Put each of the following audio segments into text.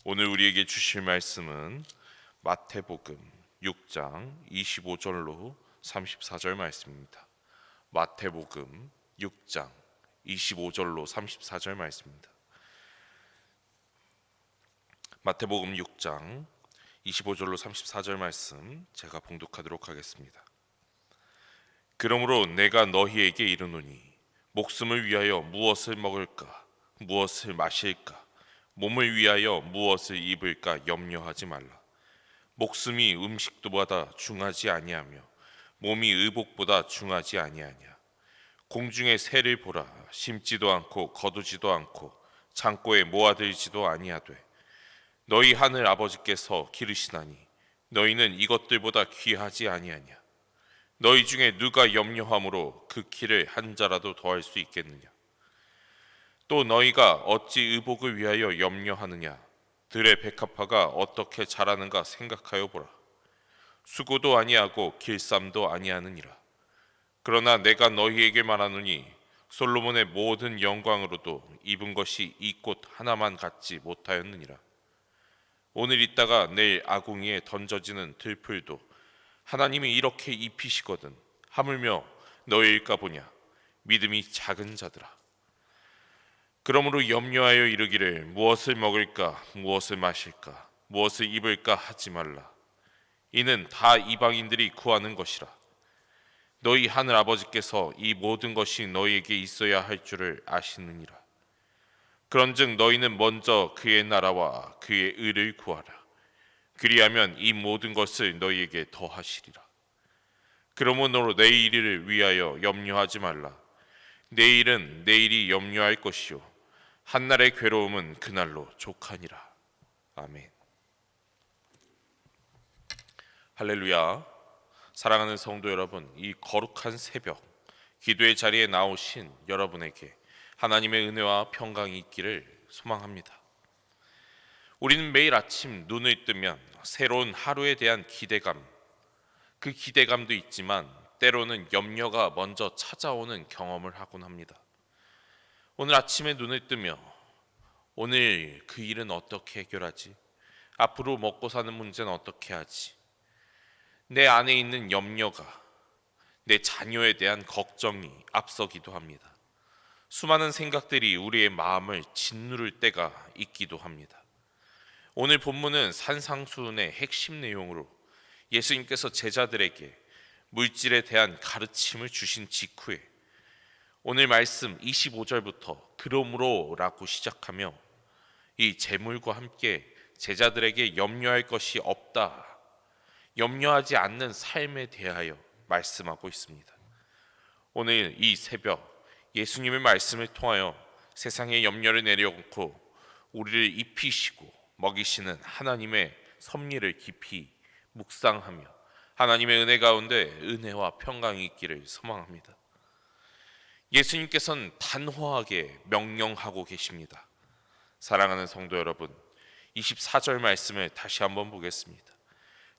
오늘 우리에게 주실 말씀은 마태복음 6장 25절로 34절 말씀입니다. 마태복음 6장 25절로 34절 말씀입니다. 마태복음 6장 25절로 34절 말씀 제가 봉독하도록 하겠습니다. 그러므로 내가 너희에게 이르노니 목숨을 위하여 무엇을 먹을까 무엇을 마실까 몸을 위하여 무엇을 입을까 염려하지 말라. 목숨이 음식도보다 중하지 아니하며 몸이 의복보다 중하지 아니하냐. 공중의 새를 보라. 심지도 않고 거두지도 않고 창고에 모아들지도 아니하되 너희 하늘 아버지께서 기르시나니 너희는 이것들보다 귀하지 아니하냐. 너희 중에 누가 염려함으로 그 키를 한 자라도 더할 수 있겠느냐. 또 너희가 어찌 의복을 위하여 염려하느냐. 들의 백합화가 어떻게 자라는가 생각하여 보라. 수고도 아니하고 길쌈도 아니하느니라. 그러나 내가 너희에게 말하노니 솔로몬의 모든 영광으로도 입은 것이 이 꽃 하나만 같지 못하였느니라. 오늘 있다가 내일 아궁이에 던져지는 들풀도 하나님이 이렇게 입히시거든 하물며 너희일까 보냐. 믿음이 작은 자들아. 그러므로 염려하여 이르기를 무엇을 먹을까 무엇을 마실까 무엇을 입을까 하지 말라. 이는 다 이방인들이 구하는 것이라. 너희 하늘 아버지께서 이 모든 것이 너희에게 있어야 할 줄을 아시느니라. 그런즉 너희는 먼저 그의 나라와 그의 의를 구하라. 그리하면 이 모든 것을 너희에게 더하시리라. 그러므로 내일을 위하여 염려하지 말라. 내일은 내일이 염려할 것이요 한날의 괴로움은 그날로 족하니라. 아멘. 할렐루야. 사랑하는 성도 여러분, 이 거룩한 새벽 기도의 자리에 나오신 여러분에게 하나님의 은혜와 평강이 있기를 소망합니다. 우리는 매일 아침 눈을 뜨면 새로운 하루에 대한 기대감, 그 기대감도 있지만 때로는 염려가 먼저 찾아오는 경험을 하곤 합니다. 오늘 아침에 눈을 뜨며 오늘 그 일은 어떻게 해결하지? 앞으로 먹고 사는 문제는 어떻게 하지? 내 안에 있는 염려가 내 자녀에 대한 걱정이 앞서기도 합니다. 수많은 생각들이 우리의 마음을 짓누를 때가 있기도 합니다. 오늘 본문은 산상수훈의 핵심 내용으로 예수님께서 제자들에게 물질에 대한 가르침을 주신 직후에 오늘 말씀 25절부터 그러므로 라고 시작하며 이 재물과 함께 제자들에게 염려할 것이 없다, 염려하지 않는 삶에 대하여 말씀하고 있습니다. 오늘 이 새벽 예수님의 말씀을 통하여 세상의 염려를 내려놓고 우리를 입히시고 먹이시는 하나님의 섭리를 깊이 묵상하며 하나님의 은혜 가운데 은혜와 평강이 있기를 소망합니다. 예수님께서는 단호하게 명령하고 계십니다. 사랑하는 성도 여러분, 24절 말씀을 다시 한번 보겠습니다.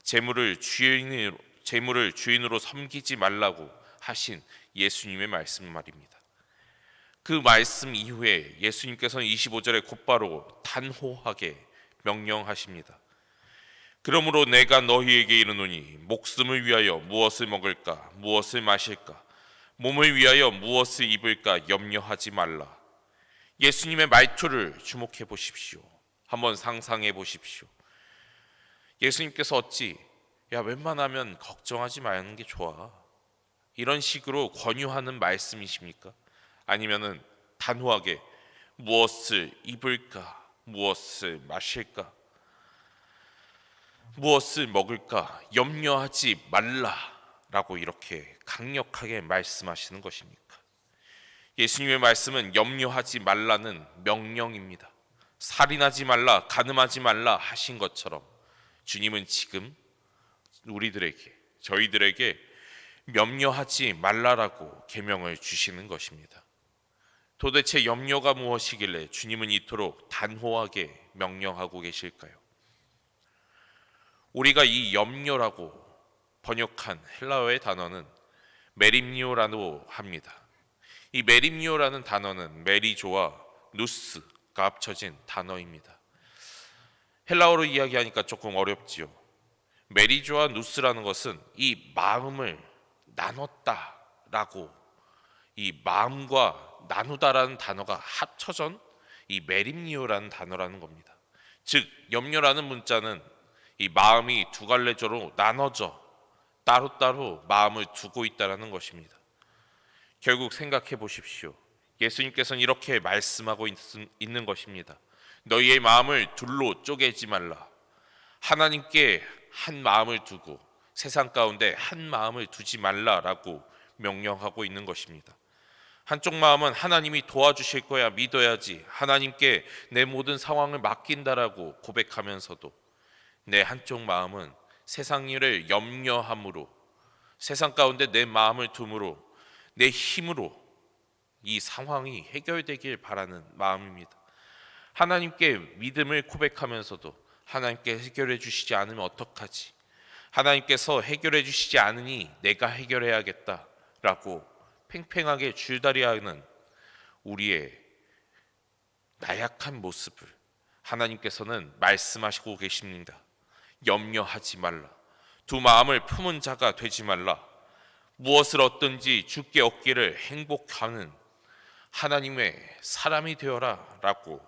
재물을 주인으로 섬기지 말라고 하신 예수님의 말씀 말입니다. 그 말씀 이후에 예수님께서는 25절에 곧바로 단호하게 명령하십니다. 그러므로 내가 너희에게 이르노니 목숨을 위하여 무엇을 먹을까 무엇을 마실까 몸을 위하여 무엇을 입을까 염려하지 말라. 예수님의 말투를 주목해 보십시오. 한번 상상해 보십시오. 예수님께서 어찌 웬만하면 걱정하지 마는 게 좋아 이런 식으로 권유하는 말씀이십니까? 아니면은 단호하게 무엇을 입을까 무엇을 마실까 무엇을 먹을까 염려하지 말라라고 이렇게 강력하게 말씀하시는 것입니까? 예수님의 말씀은 염려하지 말라는 명령입니다. 살인하지 말라, 간음하지 말라 하신 것처럼 주님은 지금 저희들에게 염려하지 말라라고 계명을 주시는 것입니다. 도대체 염려가 무엇이길래 주님은 이토록 단호하게 명령하고 계실까요? 우리가 이 염려라고 번역한 헬라어의 단어는 메림니오라고 합니다. 이 메림니오라는 단어는 메리조와 누스가 합쳐진 단어입니다. 헬라어로 이야기하니까 조금 어렵지요. 메리조와 누스라는 것은 이 마음을 나눴다라고, 이 마음과 나누다라는 단어가 합쳐진 이 메림니오라는 단어라는 겁니다. 즉 염려라는 문자는 이 마음이 두 갈래조로 나눠져 따로따로 마음을 두고 있다라는 것입니다. 결국 생각해 보십시오. 예수님께서는 이렇게 말씀하고 있는 것입니다. 너희의 마음을 둘로 쪼개지 말라. 하나님께 한 마음을 두고 세상 가운데 한 마음을 두지 말라라고 명령하고 있는 것입니다. 한쪽 마음은 하나님이 도와주실 거야 믿어야지, 하나님께 내 모든 상황을 맡긴다라고 고백하면서도 내 한쪽 마음은 세상 일을 염려함으로, 세상 가운데 내 마음을 둠으로, 내 힘으로 이 상황이 해결되길 바라는 마음입니다. 하나님께 믿음을 고백하면서도 하나님께 해결해 주시지 않으면 어떡하지? 하나님께서 해결해 주시지 않으니 내가 해결해야겠다라고 팽팽하게 줄다리하는 우리의 나약한 모습을 하나님께서는 말씀하시고 계십니다. 염려하지 말라. 두 마음을 품은 자가 되지 말라. 무엇을 얻든지 주께 얻기를 행복하는 하나님의 사람이 되어라 라고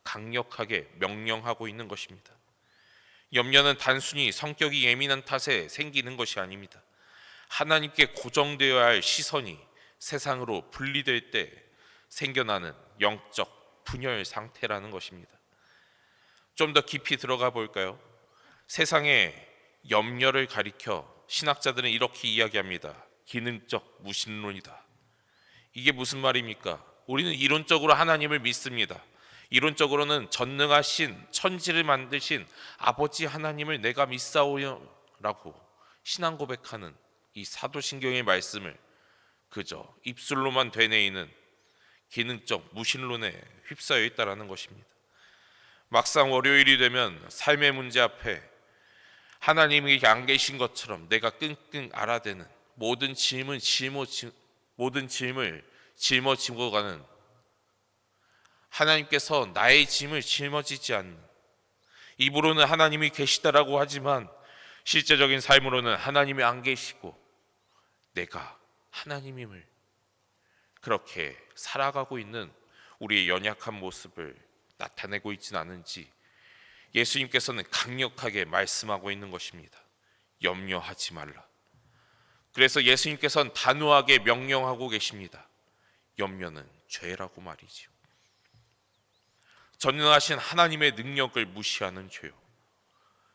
강력하게 명령하고 있는 것입니다. 염려는 단순히 성격이 예민한 탓에 생기는 것이 아닙니다. 하나님께 고정되어야 할 시선이 세상으로 분리될 때 생겨나는 영적 분열 상태라는 것입니다. 좀 더 깊이 들어가 볼까요? 세상의 염려를 가리켜 신학자들은 이렇게 이야기합니다. 기능적 무신론이다. 이게 무슨 말입니까? 우리는 이론적으로 하나님을 믿습니다. 이론적으로는 전능하신 천지를 만드신 아버지 하나님을 내가 믿사오라고 신앙 고백하는 이 사도신경의 말씀을 그저 입술로만 되뇌이는 기능적 무신론에 휩싸여 있다라는 것입니다. 막상 월요일이 되면 삶의 문제 앞에 하나님이 안 계신 것처럼 내가 끙끙 앓아대는 모든 짐을 짊어지고 가는, 하나님께서 나의 짐을 짊어지지 않는, 입으로는 하나님이 계시다라고 하지만 실제적인 삶으로는 하나님이 안 계시고 내가 하나님임을 그렇게 살아가고 있는 우리의 연약한 모습을 나타내고 있지는 않은지 예수님께서는 강력하게 말씀하고 있는 것입니다. 염려하지 말라. 그래서 예수님께서는 단호하게 명령하고 계십니다. 염려는 죄라고 말이지요. 전능하신 하나님의 능력을 무시하는 죄요.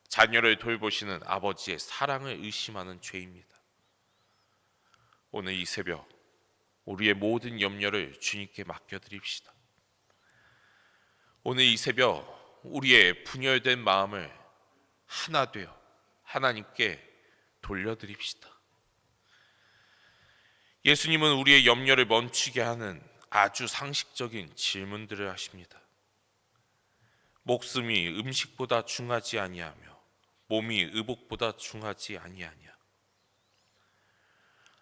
자녀를 돌보시는 아버지의 사랑을 의심하는 죄입니다. 오늘 이 새벽 우리의 모든 염려를 주님께 맡겨드립시다. 오늘 이 새벽 우리의 분열된 마음을 하나 되어 하나님께 돌려드립시다. 예수님은 우리의 염려를 멈추게 하는 아주 상식적인 질문들을 하십니다. 목숨이 음식보다 중하지 아니하며 몸이 의복보다 중하지 아니하냐.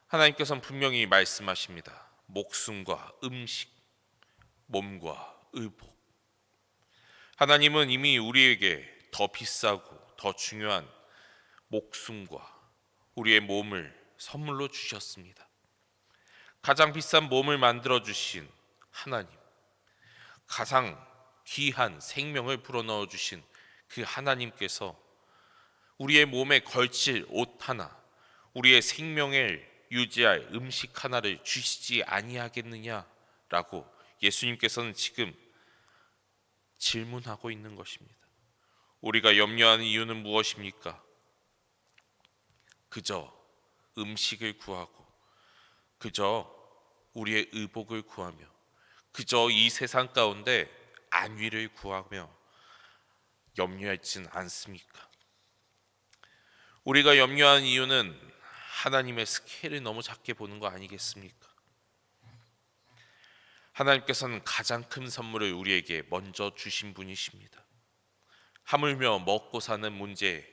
하나님께서는 분명히 말씀하십니다. 목숨과 음식, 몸과 의복. 하나님은 이미 우리에게 더 비싸고 더 중요한 목숨과 우리의 몸을 선물로 주셨습니다. 가장 비싼 몸을 만들어 주신 하나님, 가장 귀한 생명을 불어넣어 주신 그 하나님께서 우리의 몸에 걸칠 옷 하나, 우리의 생명을 유지할 음식 하나를 주시지 아니하겠느냐라고 예수님께서는 지금 질문하고 있는 것입니다. 우리가 염려하는 이유는 무엇입니까? 그저 음식을 구하고, 그저 우리의 의복을 구하며, 그저 이 세상 가운데 안위를 구하며 염려하지는 않습니까? 우리가 염려하는 이유는 하나님의 스케일을 너무 작게 보는 거 아니겠습니까? 하나님께서는 가장 큰 선물을 우리에게 먼저 주신 분이십니다. 하물며 먹고 사는 문제,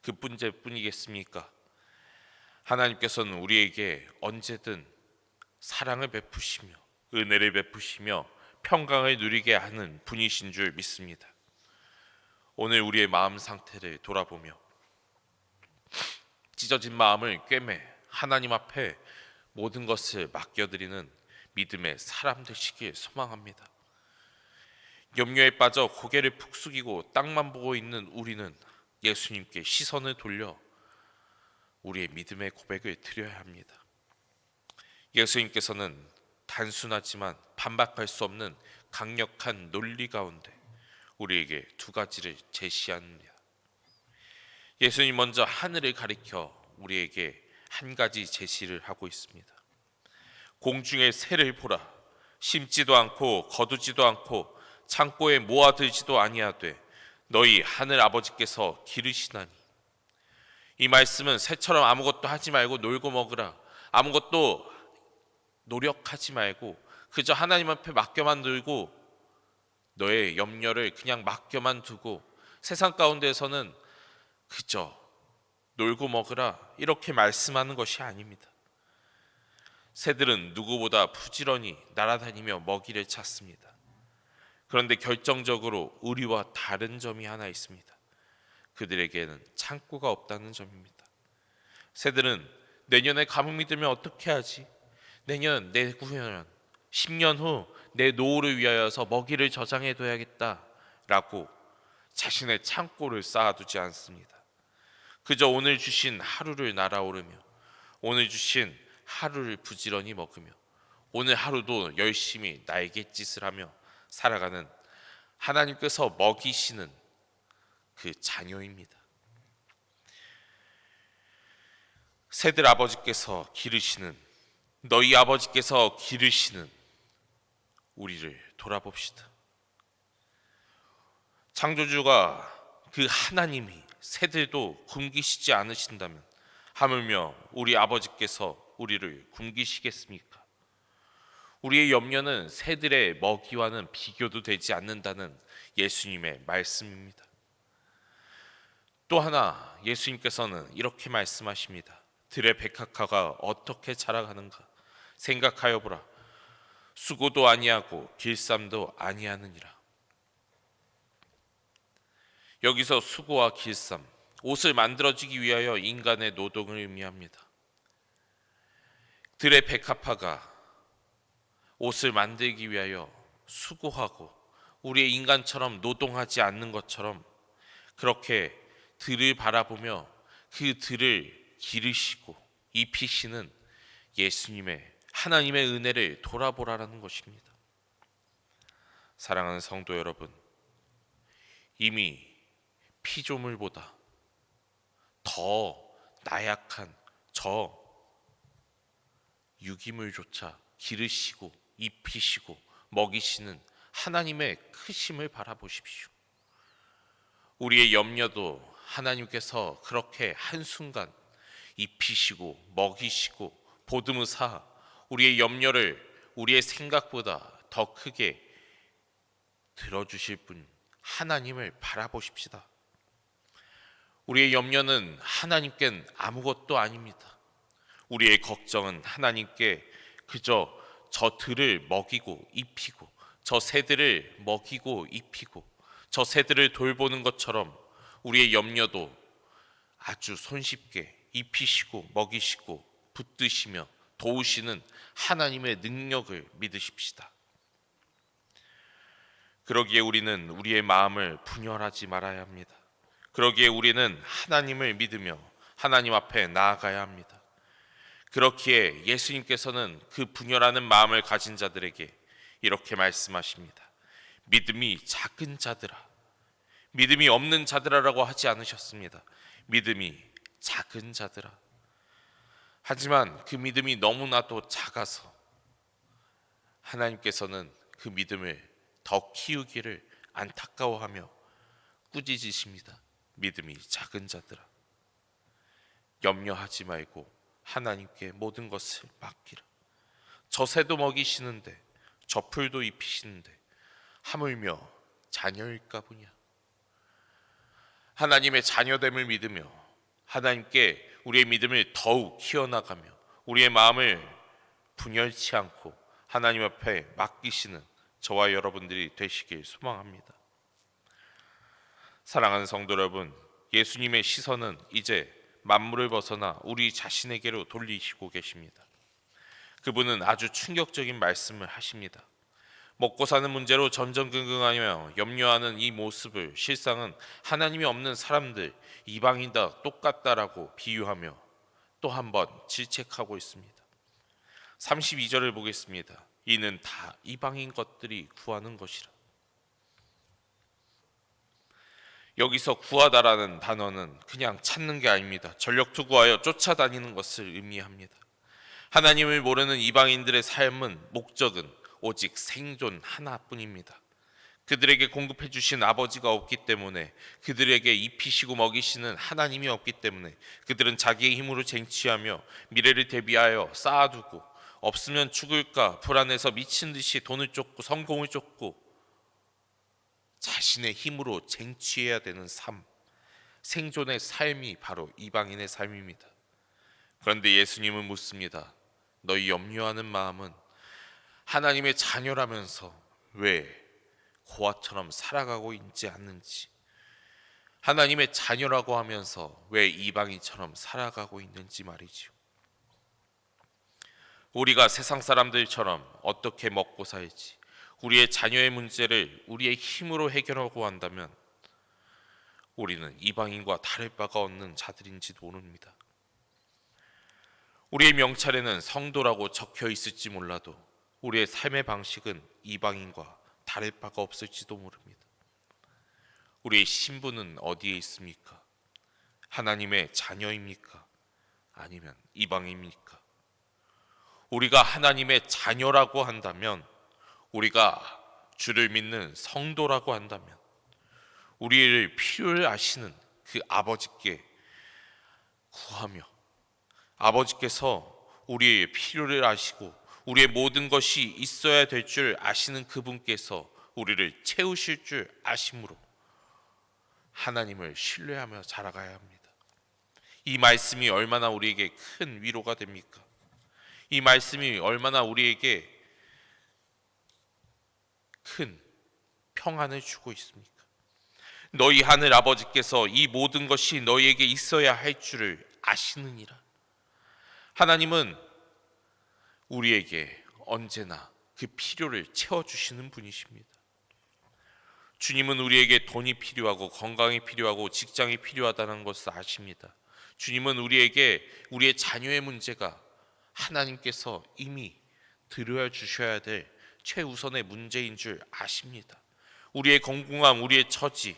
그 문제뿐이겠습니까? 하나님께서는 우리에게 언제든 사랑을 베푸시며 은혜를 베푸시며 평강을 누리게 하는 분이신 줄 믿습니다. 오늘 우리의 마음 상태를 돌아보며 찢어진 마음을 꿰매 하나님 앞에 모든 것을 맡겨드리는 믿음의 사람 되시길 소망합니다. 염려에 빠져 고개를 푹 숙이고 땅만 보고 있는 우리는 예수님께 시선을 돌려 우리의 믿음의 고백을 드려야 합니다. 예수님께서는 단순하지만 반박할 수 없는 강력한 논리 가운데 우리에게 두 가지를 제시합니다. 예수님 먼저 하늘을 가리켜 우리에게 한 가지 제시를 하고 있습니다. 공중의 새를 보라. 심지도 않고 거두지도 않고 창고에 모아들지도 아니하되 너희 하늘 아버지께서 기르시나니. 이 말씀은 새처럼 아무것도 하지 말고 놀고 먹으라. 아무것도 노력하지 말고 그저 하나님 앞에 맡겨만 두고 너의 염려를 그냥 맡겨만 두고 세상 가운데에서는 그저 놀고 먹으라 이렇게 말씀하는 것이 아닙니다. 새들은 누구보다 부지런히 날아다니며 먹이를 찾습니다. 그런데 결정적으로 우리와 다른 점이 하나 있습니다. 그들에게는 창고가 없다는 점입니다. 새들은 내년에 가뭄이 들면 어떻게 하지? 내년, 내후년, 10년 후 내 노후를 위하여서 먹이를 저장해 둬야겠다라고 자신의 창고를 쌓아두지 않습니다. 그저 오늘 주신 하루를 날아오르며 오늘 주신 하루를 부지런히 먹으며 오늘 하루도 열심히 날갯짓을 하며 살아가는 하나님께서 먹이시는 그 자녀입니다. 새들 아버지께서 기르시는, 너희 아버지께서 기르시는 우리를 돌아봅시다. 창조주가 그 하나님이 새들도 굶기시지 않으신다면 하물며 우리 아버지께서 우리를 굶기시겠습니까? 우리의 염려는 새들의 먹이와는 비교도 되지 않는다는 예수님의 말씀입니다. 또 하나 예수님께서는 이렇게 말씀하십니다. 들의 백합화가 어떻게 자라가는가 생각하여 보라. 수고도 아니하고 길쌈도 아니하느니라. 여기서 수고와 길쌈, 옷을 만들어지기 위하여 인간의 노동을 의미합니다. 들의 백합화가 옷을 만들기 위하여 수고하고 우리의 인간처럼 노동하지 않는 것처럼 그렇게 들을 바라보며 그 들을 기르시고 입히시는 예수님의 하나님의 은혜를 돌아보라는 것입니다. 사랑하는 성도 여러분, 이미 피조물보다 더 나약한 저 유기물조차 기르시고 입히시고 먹이시는 하나님의 크심을 바라보십시오. 우리의 염려도 하나님께서 그렇게 한순간 입히시고 먹이시고 보듬으사 우리의 염려를 우리의 생각보다 더 크게 들어주실 분 하나님을 바라보십시다. 우리의 염려는 하나님께는 아무것도 아닙니다. 우리의 걱정은 하나님께 그저 저 들을 먹이고 입히고 저 새들을 먹이고 입히고 저 새들을 돌보는 것처럼 우리의 염려도 아주 손쉽게 입히시고 먹이시고 붙드시며 도우시는 하나님의 능력을 믿으십시다. 그러기에 우리는 우리의 마음을 분열하지 말아야 합니다. 그러기에 우리는 하나님을 믿으며 하나님 앞에 나아가야 합니다. 그렇기에 예수님께서는 그 분열하는 마음을 가진 자들에게 이렇게 말씀하십니다. 믿음이 작은 자들아, 믿음이 없는 자들아라고 하지 않으셨습니다. 믿음이 작은 자들아. 하지만 그 믿음이 너무나도 작아서 하나님께서는 그 믿음을 더 키우기를 안타까워하며 꾸짖으십니다. 믿음이 작은 자들아, 염려하지 말고 하나님께 모든 것을 맡기라. 저 새도 먹이시는데 저 풀도 입히시는데 하물며 자녀일까 보냐. 하나님의 자녀됨을 믿으며 하나님께 우리의 믿음을 더욱 키워나가며 우리의 마음을 분열치 않고 하나님 앞에 맡기시는 저와 여러분들이 되시길 소망합니다. 사랑하는 성도 여러분, 예수님의 시선은 이제 만물을 벗어나 우리 자신에게로 돌리시고 계십니다. 그분은 아주 충격적인 말씀을 하십니다. 먹고 사는 문제로 전전긍긍하며 염려하는 이 모습을 실상은 하나님이 없는 사람들, 이방인과 똑같다라고 비유하며 또 한 번 질책하고 있습니다. 32절을 보겠습니다. 이는 다 이방인 것들이 구하는 것이라. 여기서 구하다라는 단어는 그냥 찾는 게 아닙니다. 전력 투구하여 쫓아다니는 것을 의미합니다. 하나님을 모르는 이방인들의 삶은 목적은 오직 생존 하나뿐입니다. 그들에게 공급해 주신 아버지가 없기 때문에, 그들에게 입히시고 먹이시는 하나님이 없기 때문에 그들은 자기의 힘으로 쟁취하며 미래를 대비하여 쌓아두고 없으면 죽을까 불안해서 미친 듯이 돈을 쫓고 성공을 쫓고 자신의 힘으로 쟁취해야 되는 삶, 생존의 삶이 바로 이방인의 삶입니다. 그런데 예수님은 묻습니다. 너희 염려하는 마음은 하나님의 자녀라면서 왜 고아처럼 살아가고 있지 않는지, 하나님의 자녀라고 하면서 왜 이방인처럼 살아가고 있는지 말이지요. 우리가 세상 사람들처럼 어떻게 먹고 살지, 우리의 자녀의 문제를 우리의 힘으로 해결하고 한다면 우리는 이방인과 다를 바가 없는 자들인지도 모릅니다. 우리의 명찰에는 성도라고 적혀 있을지 몰라도 우리의 삶의 방식은 이방인과 다를 바가 없을지도 모릅니다. 우리의 신분은 어디에 있습니까? 하나님의 자녀입니까? 아니면 이방입니까? 우리가 하나님의 자녀라고 한다면, 우리가 주를 믿는 성도라고 한다면, 우리를 필요를 아시는 그 아버지께 구하며 아버지께서 우리의 필요를 아시고 우리의 모든 것이 있어야 될 줄 아시는 그분께서 우리를 채우실 줄 아심으로 하나님을 신뢰하며 자라가야 합니다. 이 말씀이 얼마나 우리에게 큰 위로가 됩니까? 이 말씀이 얼마나 우리에게 큰 평안을 주고 있습니까? 너희 하늘 아버지께서 이 모든 것이 너희에게 있어야 할 줄을 아시느니라. 하나님은 우리에게 언제나 그 필요를 채워주시는 분이십니다. 주님은 우리에게 돈이 필요하고 건강이 필요하고 직장이 필요하다는 것을 아십니다. 주님은 우리에게 우리의 자녀의 문제가 하나님께서 이미 들여 주셔야 될 최우선의 문제인 줄 아십니다. 우리의 건강함, 우리의 처지,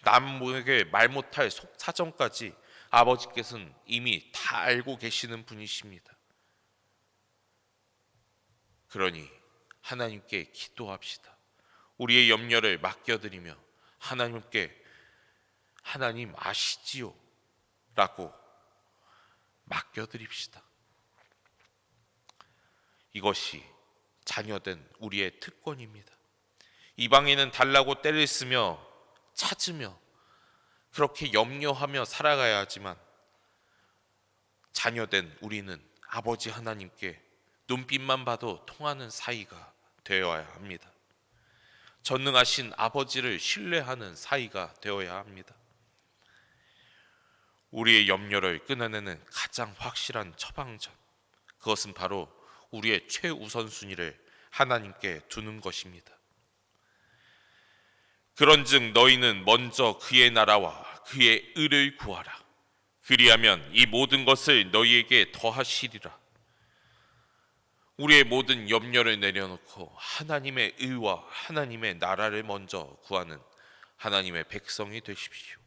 남에게 말 못할 속사정까지 아버지께서는 이미 다 알고 계시는 분이십니다. 그러니 하나님께 기도합시다. 우리의 염려를 맡겨드리며 하나님께 하나님 아시지요? 라고 맡겨드립시다. 이것이 자녀된 우리의 특권입니다. 이방인은 달라고 때를 쓰며 찾으며 그렇게 염려하며 살아가야 하지만, 자녀된 우리는 아버지 하나님께 눈빛만 봐도 통하는 사이가 되어야 합니다. 전능하신 아버지를 신뢰하는 사이가 되어야 합니다. 우리의 염려를 끊어내는 가장 확실한 처방전, 그것은 바로 우리의 최우선순위를 하나님께 두는 것입니다. 그런즉 너희는 먼저 그의 나라와 그의 의를 구하라. 그리하면 이 모든 것을 너희에게 더하시리라. 우리의 모든 염려를 내려놓고 하나님의 의와 하나님의 나라를 먼저 구하는 하나님의 백성이 되십시오.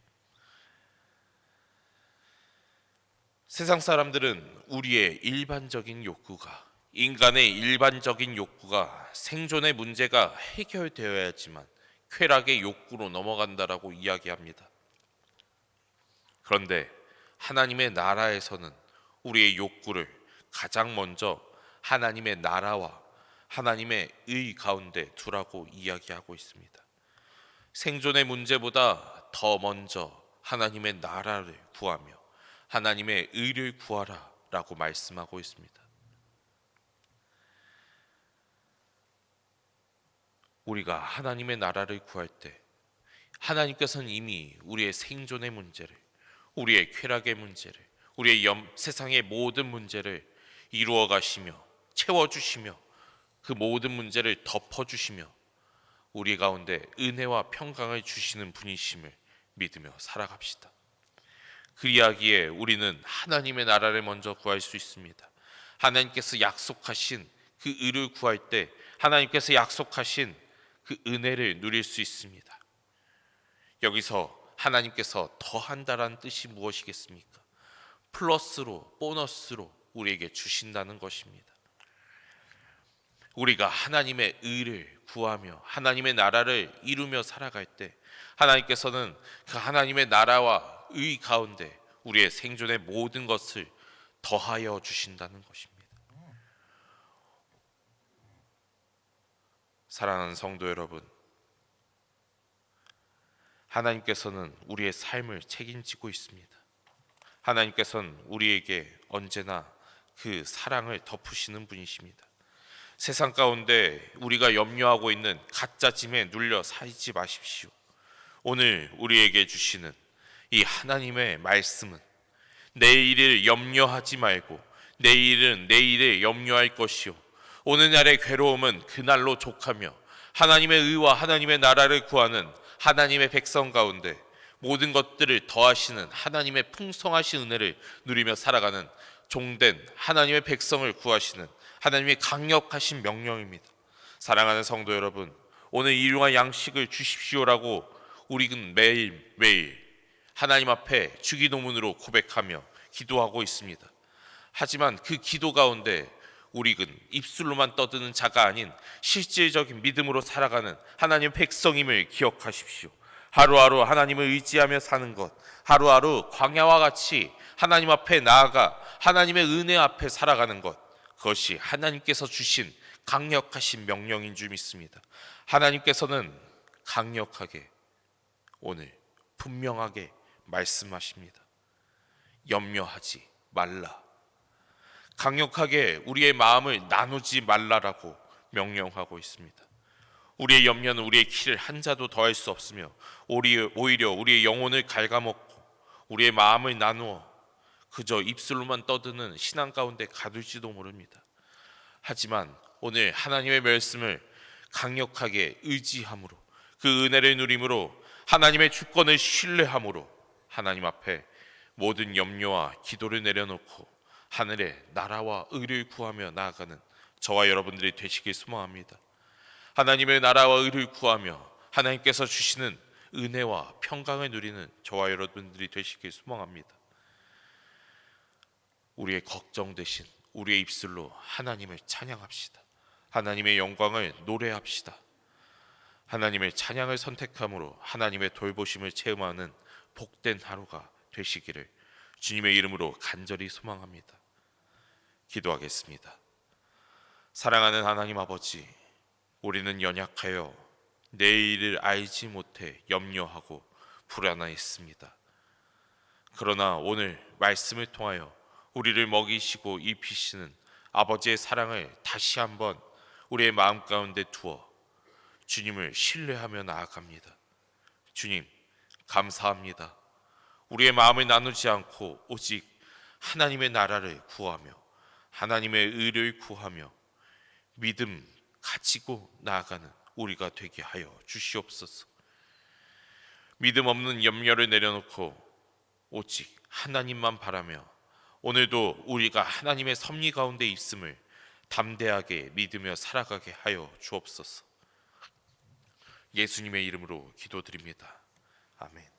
세상 사람들은 우리의 일반적인 욕구가, 인간의 일반적인 욕구가 생존의 문제가 해결되어야지만 쾌락의 욕구로 넘어간다라고 이야기합니다. 그런데 하나님의 나라에서는 우리의 욕구를 가장 먼저 하나님의 나라와 하나님의 의 가운데 두라고 이야기하고 있습니다. 생존의 문제보다 더 먼저 하나님의 나라를 구하며 하나님의 의를 구하라 라고 말씀하고 있습니다. 우리가 하나님의 나라를 구할 때, 하나님께서는 이미 우리의 생존의 문제를, 우리의 쾌락의 문제를, 우리의 세상의 모든 문제를 이루어 가시며 채워주시며 그 모든 문제를 덮어주시며 우리 가운데 은혜와 평강을 주시는 분이심을 믿으며 살아갑시다. 그리하기에 우리는 하나님의 나라를 먼저 구할 수 있습니다. 하나님께서 약속하신 그 의를 구할 때 하나님께서 약속하신 그 은혜를 누릴 수 있습니다. 여기서 하나님께서 더한다라는 뜻이 무엇이겠습니까? 플러스로, 보너스로 우리에게 주신다는 것입니다. 우리가 하나님의 의를 구하며 하나님의 나라를 이루며 살아갈 때 하나님께서는 그 하나님의 나라와 의 가운데 우리의 생존의 모든 것을 더하여 주신다는 것입니다. 사랑하는 성도 여러분, 하나님께서는 우리의 삶을 책임지고 있습니다. 하나님께서는 우리에게 언제나 그 사랑을 덮으시는 분이십니다. 세상 가운데 우리가 염려하고 있는 가짜 짐에 눌려 살지 마십시오. 오늘 우리에게 주시는 이 하나님의 말씀은 내일을 염려하지 말고 내일은 내일에 염려할 것이요 오늘날의 괴로움은 그날로 족하며 하나님의 의와 하나님의 나라를 구하는 하나님의 백성 가운데 모든 것들을 더하시는 하나님의 풍성하신 은혜를 누리며 살아가는 종된 하나님의 백성을 구하시는 하나님의 강력하신 명령입니다. 사랑하는 성도 여러분, 오늘 일용할 양식을 주십시오라고 우리는 매일매일 하나님 앞에 주기도문으로 고백하며 기도하고 있습니다. 하지만 그 기도 가운데 우리는 입술로만 떠드는 자가 아닌 실질적인 믿음으로 살아가는 하나님의 백성임을 기억하십시오. 하루하루 하나님을 의지하며 사는 것, 하루하루 광야와 같이 하나님 앞에 나아가 하나님의 은혜 앞에 살아가는 것, 그것이 하나님께서 주신 강력하신 명령인 줄 믿습니다. 하나님께서는 강력하게 오늘 분명하게 말씀하십니다. 염려하지 말라. 강력하게 우리의 마음을 나누지 말라라고 명령하고 있습니다. 우리의 염려는 우리의 키를 한 자도 더할 수 없으며 오히려 우리의 영혼을 갉아먹고 우리의 마음을 나누어 그저 입술로만 떠드는 신앙 가운데 가둘지도 모릅니다. 하지만 오늘 하나님의 말씀을 강력하게 의지함으로 그 은혜를 누림으로 하나님의 주권을 신뢰함으로 하나님 앞에 모든 염려와 기도를 내려놓고 하늘의 나라와 의를 구하며 나아가는 저와 여러분들이 되시길 소망합니다. 하나님의 나라와 의를 구하며 하나님께서 주시는 은혜와 평강을 누리는 저와 여러분들이 되시길 소망합니다. 우리의 걱정 대신 우리의 입술로 하나님을 찬양합시다. 하나님의 영광을 노래합시다. 하나님의 찬양을 선택함으로 하나님의 돌보심을 체험하는 복된 하루가 되시기를 주님의 이름으로 간절히 소망합니다. 기도하겠습니다. 사랑하는 하나님 아버지, 우리는 연약하여 내일을 알지 못해 염려하고 불안하였습니다. 그러나 오늘 말씀을 통하여 우리를 먹이시고 입히시는 아버지의 사랑을 다시 한번 우리의 마음 가운데 두어 주님을 신뢰하며 나아갑니다. 주님, 감사합니다. 우리의 마음을 나누지 않고 오직 하나님의 나라를 구하며 하나님의 의를 구하며 믿음 가지고 나아가는 우리가 되게 하여 주시옵소서. 믿음 없는 염려를 내려놓고 오직 하나님만 바라며 오늘도 우리가 하나님의 섭리 가운데 있음을 담대하게 믿으며 살아가게 하여 주옵소서. 예수님의 이름으로 기도드립니다. 아멘.